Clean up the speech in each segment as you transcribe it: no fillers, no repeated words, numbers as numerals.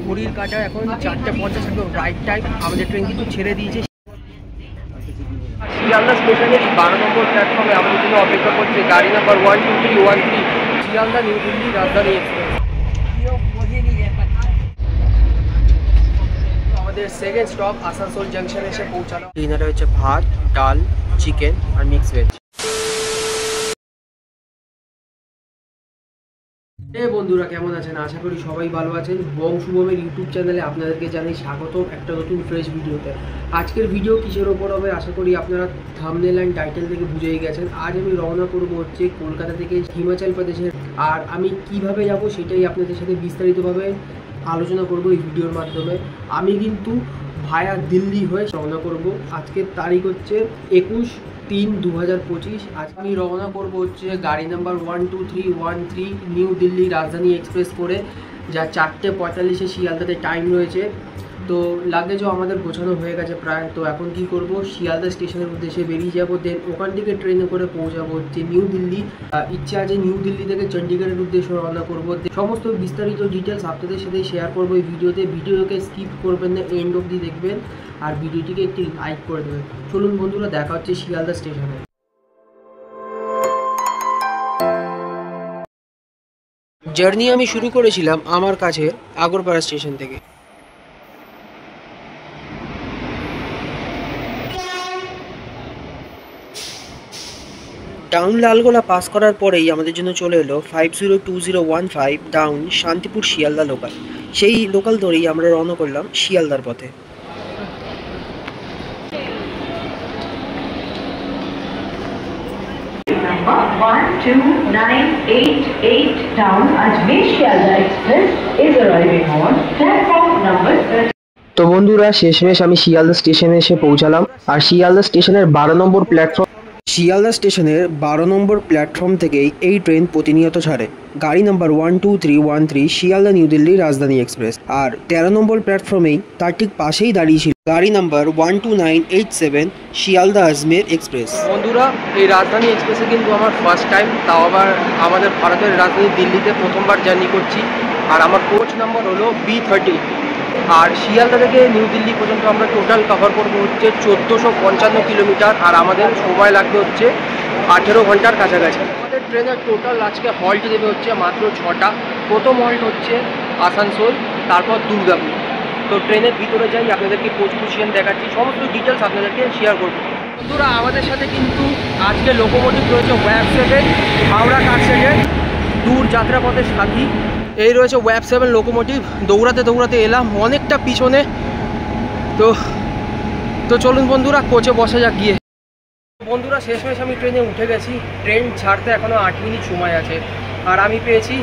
ঘড়ির কাঁটা এখন 4:50 একদম রাইট টাইম। আমাদের ট্রেন কিন্তু ছেড়ে দিয়েছে। শিয়ালদা স্টেশনের 12 নম্বর প্ল্যাটফর্মে আমাদের জন্য অপেক্ষা করছে গাড়ি নাম্বার 12313 শিয়ালদা নিউ দিল্লি রাজধানী এক্সপ্রেস। আমাদের সেকেন্ড স্টপ আসানসোল জাংশনে এসে পৌঁছানো। ডিনারে হচ্ছে ভাত, ডাল, চিকেন আর মিক্স ভেজ। বন্ধুরা কেমন আছেন? আশা করি সবাই ভালো আছেন। বং শুভমের ইউটিউব চ্যানেলে আপনাদেরকে জানাই স্বাগত একটা নতুন ফ্রেশ ভিডিওতে। আজকের ভিডিও কিসের ওপর হবে আশা করি আপনারা থাম্বনেল অ্যান্ড টাইটেল থেকে বুঝেই গেছেন। আজ আমি রওনা করবো হচ্ছে কলকাতা থেকে হিমাচল প্রদেশের। আর আমি কিভাবে যাব সেটাই আপনাদের সাথে বিস্তারিতভাবে আলোচনা করব এই ভিডিওর মাধ্যমে। আমি কিন্তু ভায়া দিল্লি হয়ে রওনা করব। আজকের তারিখ হচ্ছে 21/3/2025। আজ আমি রওনা করব হচ্ছে গাড়ি নাম্বার 12313 নিউ দিল্লি রাজধানী এক্সপ্রেস করে, যা 4:45 শিয়ালদাতে টাইম রয়েছে। তো লাগেজও আমাদের গোছানো হয়ে গেছে প্রায়। তো এখন কি করব, শিয়ালদা স্টেশনের উদ্দেশ্যে বেরিয়ে যাব। দেন ওখান থেকে ট্রেনে করে পৌঁছাবো হচ্ছে নিউ দিল্লি। ইচ্ছা আছে নিউ দিল্লি থেকে চণ্ডীগড়ের উদ্দেশ্যে রওনা করব। সমস্ত বিস্তারিত ডিটেলস আপনাদের সাথে শেয়ার করবো এই ভিডিওতে। ভিডিওকে স্কিপ করবেন না, এন্ড অবধি দেখবেন আর ভিডিওটিকে একটি লাইক করে দেবেন। চলুন বন্ধুরা, দেখা হচ্ছে শিয়ালদা স্টেশনে। জার্নি আমি শুরু করেছিলাম আমার কাছে আগরপাড়া স্টেশন থেকে। টাউন লালগোলা পাস করার পরেই আমাদের জন্য চলে এলো 502015 ডাউন শান্তিপুর শিয়ালদা লোকাল। সেই লোকাল ধরেই আমরা রওনা করলাম শিয়ালদার পথে। Number 12988 down Ajmer Shialda Express is arriving on platform number 30. তো বন্ধুরা, শেষমেশ আমি শিয়ালদা স্টেশনে এসে পৌঁছালাম। আর শিয়ালদা স্টেশনের 12 নম্বর প্ল্যাটফর্ম থেকেই এই ট্রেন প্রতিনিয়ত ছাড়ে। গাড়ি নাম্বার 12313 শিয়ালদা নিউ দিল্লি রাজধানী এক্সপ্রেস। আর 13 নম্বর প্ল্যাটফর্মেই তার ঠিক পাশেই দাঁড়িয়েছিল গাড়ি নাম্বার 12987 শিয়ালদা আজমের এক্সপ্রেস। বন্ধুরা, এই রাজধানী এক্সপ্রেসে কিন্তু আমার ফার্স্ট টাইম, তাও আবার আমাদের ভারতের রাজধানী দিল্লিতে প্রথমবার জার্নি করছি। আর আমার কোচ নাম্বার হলো B30। আর শিয়ালদা থেকে নিউ দিল্লি পর্যন্ত আমরা টোটাল কভার করবো হচ্ছে 1455 কিলোমিটার। আর আমাদের সময় লাগবে হচ্ছে 18 ঘন্টার কাছাকাছি। আমাদের ট্রেনের টোটাল আজকে হল্ট দেবে হচ্ছে মাত্র 6টা। প্রথম হল্ট হচ্ছে আসানসোল, তারপর দুর্গাপুর। তো ট্রেনের ভিতরে যাই, আপনাদেরকে কোচ পজিশন দেখাচ্ছি, সমস্ত ডিটেলস আপনাদেরকে শেয়ার করবো। বন্ধুরা, আমাদের সাথে কিন্তু আজকে লোকোমোটিভ রয়েছে ওয়েব 7 হাওড়া কারশেডের দূর যাত্রাপথের সাথী। এই রয়েছে ওয়েব 7 লোকোমোটিভ। দৌড়াতে দৌড়াতে এলাম অনেকটা পিছনে। তো চলুন বন্ধুরা, কোচে বসা যাক গিয়ে। বন্ধুরা, শেষমেশ আমি ট্রেনে উঠে গেছি। ট্রেন ছাড়তে এখনও 8 মিনিট সময় আছে। আর আমি পেয়েছি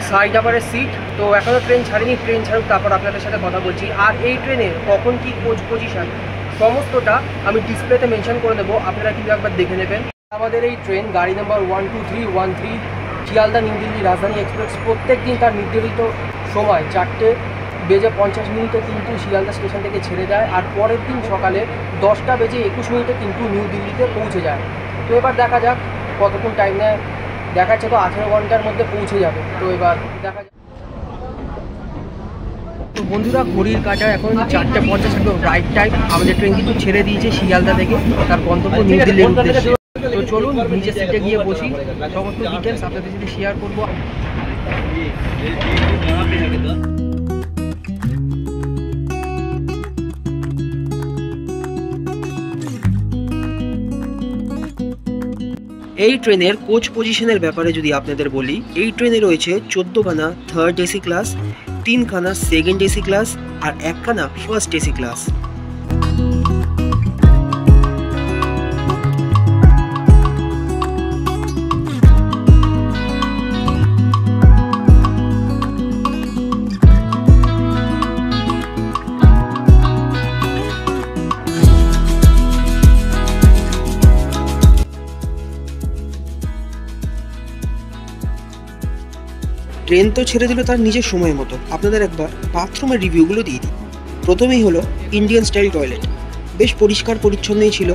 সাইড আপারের সিট। তো এখনও ট্রেন ছাড়িনি, ট্রেন ছাড়ুক তারপর আপনাদের সাথে কথা বলছি। আর এই ট্রেনে কখন কি কোচ পজিশন সমস্তটা আমি ডিসপ্লেতে মেনশন করে দেবো, আপনারা কিন্তু একবার দেখে নেবেন। আমাদের এই ট্রেন গাড়ি নাম্বার 12313 শিয়ালদা নিউ দিল্লি রাজধানী এক্সপ্রেস প্রত্যেক দিন তার নির্ধারিত সময় 4:50 কিন্তু শিয়ালদা স্টেশন থেকে ছেড়ে যায়। আর পরের দিন সকালে 10:21 কিন্তু নিউ দিল্লিতে পৌঁছে যায়। তো এবার দেখা যাক কতক্ষণ টাইম নেয়। দেখাচ্ছে তো 18 ঘন্টার মধ্যে পৌঁছে যাবে। তো এবার দেখা যাক। তো বন্ধুরা, ঘড়ির কাঁটা এখন 4:50 একদম রাইট টাইম। আমাদের ট্রেন কিন্তু ছেড়ে দিয়েছে শিয়ালদা থেকে, তার গন্তব্য নিউ দিল্লির উদ্দেশ্যে। তো চলুন নিচের সিটে গিয়ে বসি, সমস্ত ডিটেলস আপনাদের সাথে শেয়ার করবো। এই ট্রেনের কোচ পজিশনের ব্যাপারে যদি আপনাদের বলি, এই ট্রেনে রয়েছে 14খানা থার্ড এসি ক্লাস, 3খানা সেকেন্ড এসি ক্লাস আর 1খানা ফার্স্ট এসি ক্লাস। ট্রেন তো ছেড়ে দিল তার নিজের সময় মতো। আপনাদের একবার বাথরুমের রিভিউগুলো দিয়ে দিই। প্রথমেই হলো ইন্ডিয়ান স্টাইল টয়লেট, বেশ পরিষ্কার পরিচ্ছন্নই ছিল।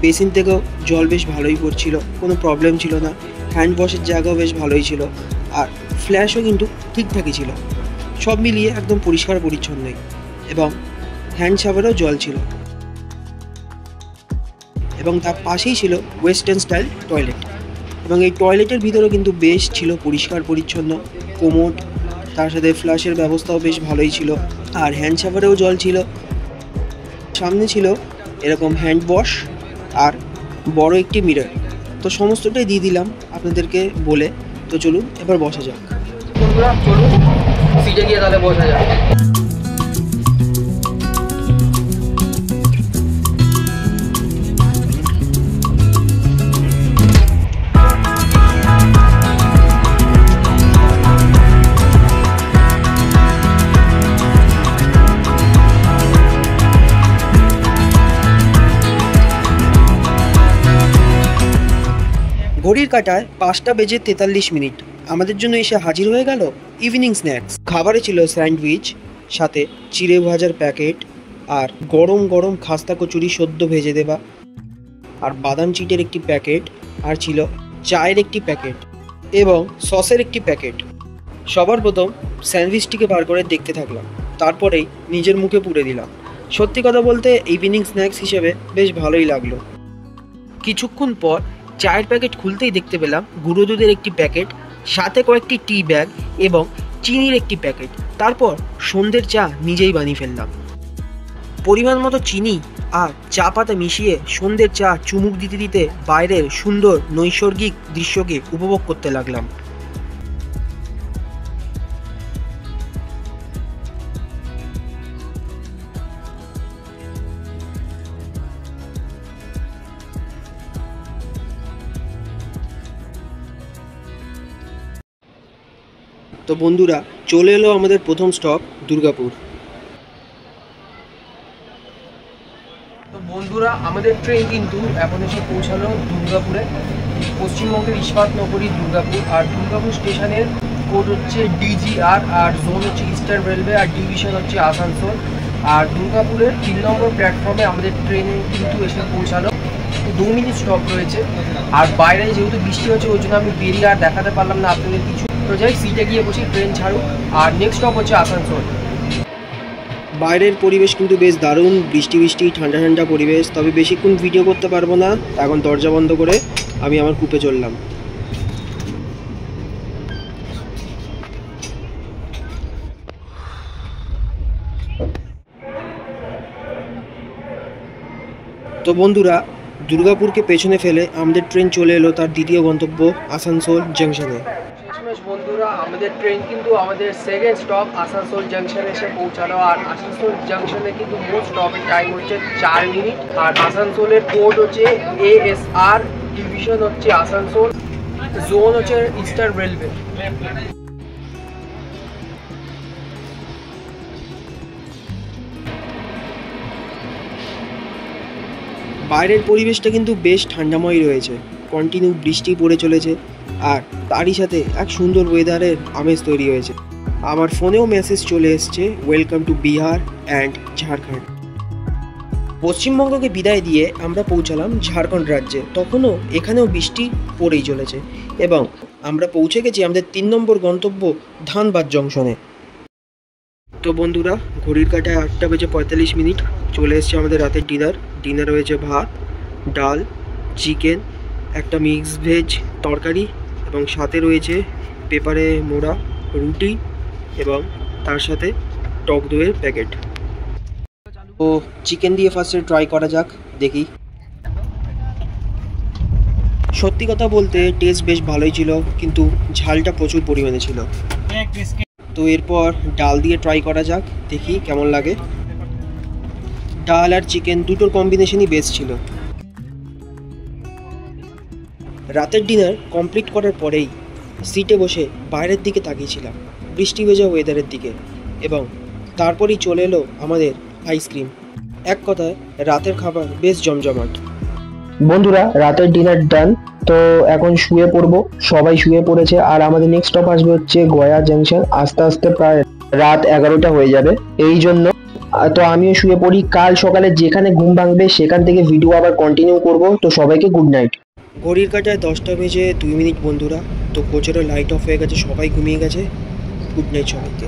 বেসিন থেকেও জল বেশ ভালোই পড়ছিল, কোনো প্রবলেম ছিল না। হ্যান্ড ওয়াশের জায়গাও বেশ ভালোই ছিল, আর ফ্ল্যাশও কিন্তু ঠিকঠাকই ছিল। সব মিলিয়ে একদম পরিষ্কার পরিচ্ছন্নই, এবং হ্যান্ড শাওয়ারেও জল ছিল, এবং তার পাশেই ছিল ওয়েস্টার্ন স্টাইল টয়লেট। এবং এই টয়লেটের ভিতরে কিন্তু বেশ ছিল পরিষ্কার পরিচ্ছন্ন, কোমোড, তার সাথে ফ্লাশের ব্যবস্থাও বেশ ভালোই ছিল, আর হ্যান্ড শাওয়ারেও জল ছিল। সামনে ছিল এরকম হ্যান্ড ওয়াশ আর বড় একটি মিরর। তো সমস্তটাই দিয়ে দিলাম আপনাদেরকে বলে। তো চলুন এবার বসা যাক। চলুন সিটে গিয়ে তাহলে বসা যাক। ঘড়ির কাঁটায় 5:43 আমাদের জন্য এসে হাজির হয়ে গেল ইভিনিং স্ন্যাক্স। খাবারে ছিল স্যান্ডউইচ, সাথে চিড়ে ভাজার প্যাকেট, আর গরম গরম খাস্তা কচুরি সদ্য ভেজে দেওয়া, আর বাদাম চিটের একটি প্যাকেট, আর ছিল চায়ের একটি প্যাকেট এবং সসের একটি প্যাকেট। সবার প্রথম স্যান্ডউইচটিকে বার করে দেখতে থাকলাম, তারপরেই নিজের মুখে পুরে দিলাম। সত্যি কথা বলতে ইভিনিং স্ন্যাক্স হিসেবে বেশ ভালোই লাগলো। কিছুক্ষণ পর চায়ের প্যাকেট খুলতেই দেখতে পেলাম গুঁড়ো দুধের একটি প্যাকেট, সাথে কয়েকটি টি ব্যাগ এবং চিনির একটি প্যাকেট। তারপর সন্ধ্যের চা নিজেই বানিয়ে ফেললাম। পরিমাণ মতো চিনি আর চা পাতা মিশিয়ে সন্ধ্যের চা চুমুক দিতে দিতে বাইরের সুন্দর নৈসর্গিক দৃশ্যকে উপভোগ করতে লাগলাম। তো বন্ধুরা, চলে এলো আমাদের প্রথম স্টপ দুর্গাপুর। তো বন্ধুরা, আমাদের ট্রেন কিন্তু এখন এসে পৌঁছালো দুর্গাপুরে, পশ্চিমবঙ্গের ইস্পাত নগরী দুর্গাপুর। আর দুর্গাপুর স্টেশনের কোড হচ্ছে DGR, আর জোন হচ্ছে ইস্টার্ন রেলওয়ে, আর ডিভিশন হচ্ছে আসানসোল। আর দুর্গাপুরের 3 নম্বর প্ল্যাটফর্মে আমাদের ট্রেন কিন্তু এসে পৌঁছালো। 2 মিনিট স্টপ রয়েছে, আর বাইরে যেহেতু বৃষ্টি হচ্ছে ওই জন্য আমি বেরিয়ে আর দেখাতে পারলাম না আপনাদের কিছু। তো যাই সিটে গিয়ে বসি, ট্রেন ছাড়ুক। আর নেক্সট স্টপ হচ্ছে আসানসোল। বাইরের পরিবেশ কিন্তু বেশ দারুণ, বৃষ্টি বৃষ্টি ঠান্ডা ঠান্ডা পরিবেশ। তবে বেশিক্ষণ ভিডিও করতে পারবো না, এখন দরজা বন্ধ করে আমি আমার কূপে চললাম। তো বন্ধুরা, দুর্গাপুরকে পেছনে ফেলে আমাদের ট্রেন চলে এলো তার দ্বিতীয় গন্তব্য আসানসোল জাংশনে। শেষমেশ বন্ধুরা, আমাদের ট্রেন কিন্তু আমাদের সেকেন্ড স্টপ আসানসোল জাংশনে এসে পৌঁছালো। আর আসানসোল জাংশনে কিন্তু মোট স্টপের টাইম হচ্ছে 4 মিনিট। আর আসানসোলের কোড হচ্ছে ASR, ডিভিশন হচ্ছে আসানসোল, জোন হচ্ছে ইস্টার্ন রেলওয়ে। বাইরের পরিবেশটা কিন্তু বেশ ঠান্ডাময় রয়েছে, কন্টিনিউ বৃষ্টি পড়ে চলেছে, আর তারই সাথে এক সুন্দর ওয়েদারের আমেজ তৈরি হয়েছে। আমার ফোনেও মেসেজ চলে এসছে, welcome to Bihar and Jharkhand. পশ্চিমবঙ্গকে বিদায় দিয়ে আমরা পৌঁছালাম ঝাড়খণ্ড রাজ্যে। তখনও এখানেও বৃষ্টি পড়েই চলেছে, এবং আমরা পৌঁছে গেছি আমাদের 3 নম্বর গন্তব্য ধানবাদ জংশনে। তো বন্ধুরা, ঘড়ির কাঁটায় 8:45 চলে এসছে আমাদের রাতের ডিনার হয়েছে ভাত, ডাল, চিকেন, একটা মিক্স ভেজ তরকারি, এবং সাথে রয়েছে পেপারে মোড়া রুটি, এবং তার সাথে টক দইয়ের প্যাকেট। তো চিকেন দিয়ে ফার্স্টে ট্রাই করা যাক, দেখি। সত্যি কথা বলতে টেস্ট বেশ ভালোই ছিল, কিন্তু ঝালটা প্রচুর পরিমাণে ছিল। তো এরপর ডাল দিয়ে ট্রাই করা যাক, দেখি কেমন লাগে। ডাল আর চিকেন দুটোর কম্বিনেশনই বেস্ট ছিল। রাতের ডিনার কমপ্লিট করার পরেই সিটে বসে বাইরের দিকে তাকিয়েছিলাম, বৃষ্টি ভেজা ওয়েদারের দিকে, এবং তারপরেই চলে এলো আমাদের আইসক্রিম। এক কথায় রাতের খাবার বেশ জমজমাট। বন্ধুরা, রাতের ডিনার ডান, তো এখন শুয়ে পড়বো। সবাই শুয়ে পড়েছে, আর আমাদের নেক্সট স্টপ আসবে হচ্ছে গয়া জাংশন। আস্তে আস্তে প্রায় রাত 11টা হয়ে যাবে, এই জন্য তো আমিও শুয়ে পড়ি। কাল সকালে যেখানে ঘুম ভাঙবে সেখান থেকে ভিডিও আবার কন্টিনিউ করব। তো সবাইকে গুড নাইট। ঘড়ির কাঁটায় 10:02 বন্ধুরা। তো কোচেরও লাইট অফ হয়ে গেছে, সবাই ঘুমিয়ে গেছে। গুড নাইট সবাইকে।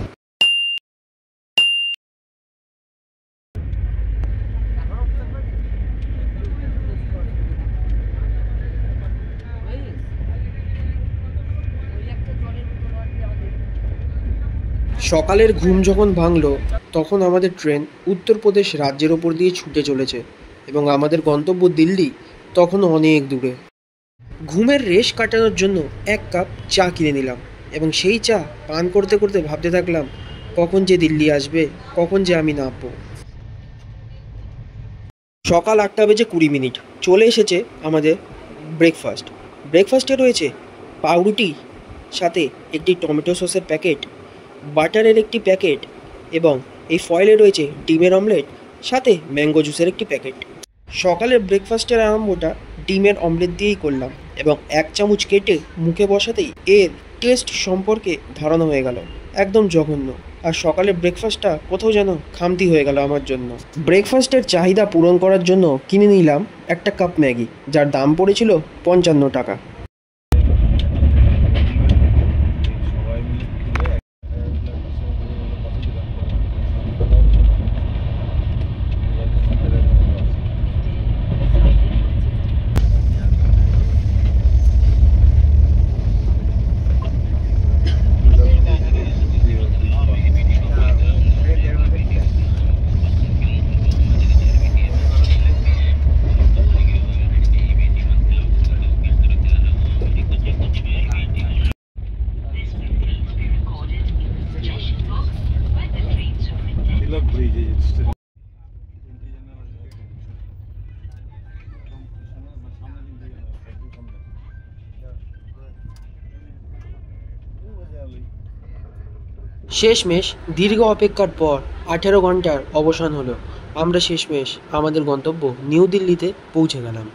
সকালের ঘুম যখন ভাঙলো তখন আমাদের ট্রেন উত্তরপ্রদেশ রাজ্যের ওপর দিয়ে ছুটে চলেছে এবং আমাদের গন্তব্য দিল্লি তখনও অনেক দূরে। ঘুমের রেশ কাটানোর জন্য এক কাপ চা কিনে নিলাম এবং সেই চা পান করতে করতে ভাবতে থাকলাম কখন যে দিল্লি আসবে, কখন যে আমি নামবো। সকাল 8:20 চলে এসেছে আমাদের ব্রেকফাস্টে রয়েছে পাউরুটি, সাথে একটি টমেটো সসের প্যাকেট, বাটারের একটি প্যাকেট এবং এই ফয়েলে রয়েছে ডিমের অমলেট, সাথে ম্যাঙ্গো জুসের একটি প্যাকেট। সকালের ব্রেকফাস্টের আরম্ভটা ডিমের অমলেট দিয়েই করলাম এবং 1 চামচ কেটে মুখে বসাতেই এর টেস্ট সম্পর্কে ধারণা হয়ে গেল একদম জঘন্য। আর সকালের ব্রেকফাস্টটা কোথাও যেন খামতি হয়ে গেল আমার জন্য। ব্রেকফাস্টের চাহিদা পূরণ করার জন্য কিনে নিলাম একটা কাপ ম্যাগি, যার দাম পড়েছিল 55 টাকা। শেষমেশ দীর্ঘ অপেক্ষার পর 18 ঘন্টার অবসান হলো। আমরা শেষমেশ আমাদের গন্তব্য নিউ দিল্লিতে পৌঁছে গেলাম।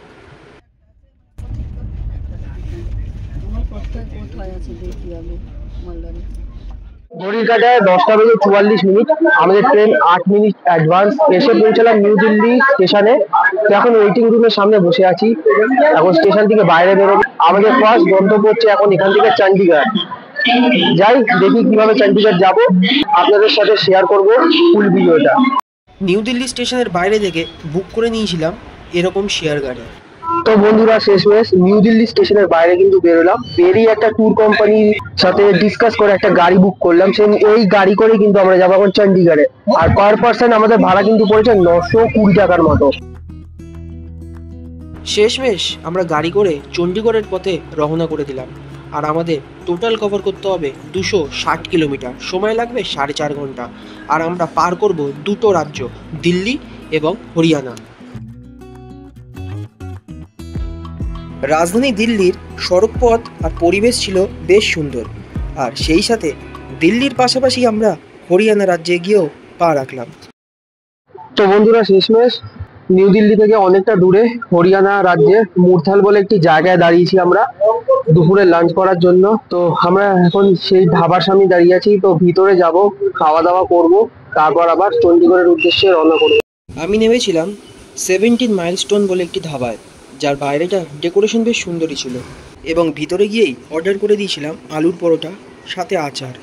ঘড়ির কাটায় 10:44। আমাদের ট্রেন 8 মিনিট অ্যাডভান্স। এসে পৌঁছালাম নিউ দিল্লি স্টেশনে। এখন ওয়েটিং রুমের সামনে বসে আছি। এখন স্টেশন থেকে বাইরে বেরোবো। আমাদের ফার্স্ট গন্তব্য হচ্ছে এখন এখান থেকে চণ্ডীগড়। যাই দেখি কিভাবে চণ্ডীগড় যাব, আপনাদের সাথে শেয়ার করব ফুল ভিডিওটা। নিউ দিল্লি স্টেশনের বাইরে থেকে বুক করে নিয়েছিলাম এরকম শেয়ার গাড়ি। তো বন্ধুরা, শেষমেশ নিউ দিল্লি স্টেশনের বাইরে কিন্তু বেরোলাম। বেরিয়ে একটা ট্যুর কোম্পানির সাথে ডিসকাস করে একটা গাড়ি বুক করলাম। এই গাড়ি করে কিন্তু আমরা যাবো এখন চণ্ডীগড়ে। আর পার পার্সন আমাদের ভাড়া কিন্তু পড়েছে 920 টাকার মতো। শেষমেশ আমরা গাড়ি করে চণ্ডীগড়ের পথে রওনা করে দিলাম। আর আমাদের টোটাল কভার করতে হবে 260 কিলোমিটার, সময় লাগবে 4.5 ঘন্টা। আর আমরা পার করব দুটো রাজ্য, দিল্লি এবং হরিয়ানা। রাজধানী দিল্লির সড়কপথ আর পরিবেশ ছিল বেশ সুন্দর, আর সেই সাথে দিল্লির পাশাপাশি আমরা হরিয়ানা রাজ্যে গিয়েও পা রাখলাম। তো বন্ধুরা, শেষমেশ নিউ দিল্লি থেকে অনেকটা দূরে হরিয়ানা রাজ্যে মুরথাল বলে একটি জায়গায় দাঁড়িয়েছি আমরা দুপুরে লাঞ্চ করার জন্য। তো আমরা এখন সেই ধাবার সামনে দাঁড়িয়ে আছি। তো ভিতরে যাব, খাওয়া দাওয়া করব, তারপর আবার চণ্ডীগড়ের উদ্দেশ্যে রওনা করব। আমি নেমেছিলাম 17 মাইলস্টোন বলে একটি ধাবায়, যার বাইরেটা ডেকোরেশন বেশ সুন্দরই ছিল, এবং ভিতরে গিয়েই অর্ডার করে দিয়েছিলাম আলুর পরোটা সাথে আচার।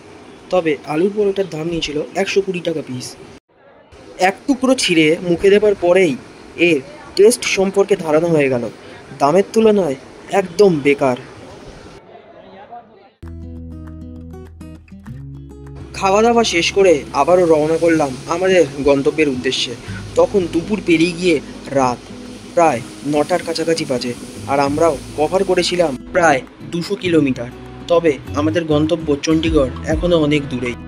তবে আলুর পরোটার দাম নিয়েছিল 120 টাকা পিস। এক টুকরো ছিঁড়ে মুখে দেবার পরেই এর টেস্ট সম্পর্কে ধারণা হয়ে গেল, দামের তুলনায় একদম বেকার। খাওয়া দাওয়া শেষ করে আবারও রওনা করলাম আমাদের গন্তব্যের উদ্দেশ্যে। তখন দুপুর পেরিয়ে গিয়ে রাত প্রায় 9টার কাছাকাছি বাজে, আর আমরাও কভার করেছিলাম প্রায় 200 কিলোমিটার। তবে আমাদের গন্তব্য চণ্ডীগড় এখনও অনেক দূরেই।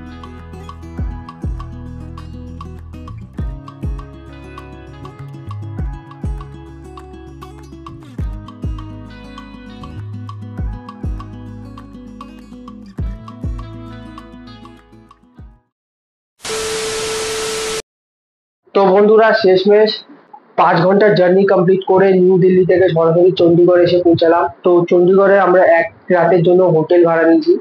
তো বন্ধুরা, শেষমেশ 5 ঘন্টার জার্নি কমপ্লিট করে নিউ দিল্লি থেকে সরাসরি চণ্ডীগড় এসে পৌঁছালাম। তো চণ্ডীগড়ে আমরা এক রাতের জন্য হোটেল ভাড়া নিয়েছি,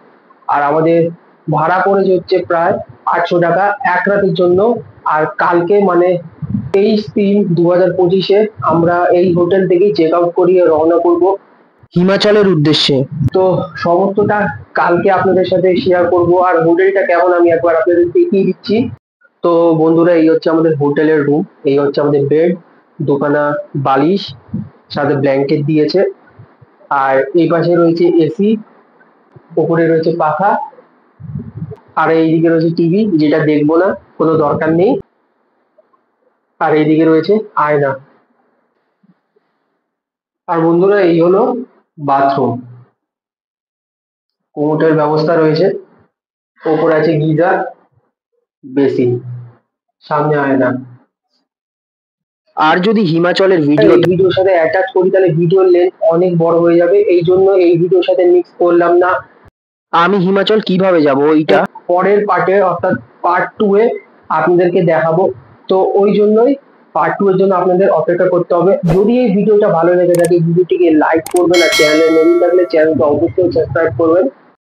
আর আমাদের ভাড়া পড়েছে হচ্ছে প্রায় 800 টাকা এক রাতের জন্য। আর কালকে মানে 23/3/2025 আমরা এই হোটেল থেকেই চেক আউট করিয়ে রওনা করব হিমাচলের উদ্দেশ্যে। তো সমস্তটা কালকে আপনাদের সাথে শেয়ার করব। আর হোটেলটা কেমন আমি একবার আপনাদের দেখিয়ে দিচ্ছি। তো বন্ধুরা, এই হচ্ছে আমাদের হোটেলের রুম, এই হচ্ছে আমাদের বেড, দুখানা বালিশ, সাথে ব্ল্যাঙ্কেট দিয়েছে, আর এই পাশে রয়েছে এসি, উপরে রয়েছে পাখা। আর এইদিকে রয়েছে টিভি, যেটা দেখবো না, কোনো দরকার নেই। আর এইদিকে রয়েছে আয়না। আর বন্ধুরা এই হলো বাথরুম। কোমোটের ব্যবস্থা রয়েছে, ওপরে আছে গিজার, বেসিন, সামনে আয়না। আর যদি হিমাচলের ভিডিওর সাথে অ্যাটাচ করি তাহলে ভিডিওর লেন্থ অনেক বড় হয়ে যাবে, এই জন্য এই ভিডিওর সাথে মিক্স করলাম না। আমি হিমাচল কিভাবে যাব ওইটা পরের পার্টে অর্থাৎ পার্ট 2 এ আপনাদেরকে দেখাবো। তো ওই জন্যই পার্ট 2 এর জন্য আপনাদের অপেক্ষা করতে হবে। যদি এই ভিডিওটা ভালো লেগে থাকে ভিডিওটিকে লাইক করবেন, আর চ্যানেলে নতুন থাকলে চ্যানেলটা অবশ্যই সাবস্ক্রাইব করবেন।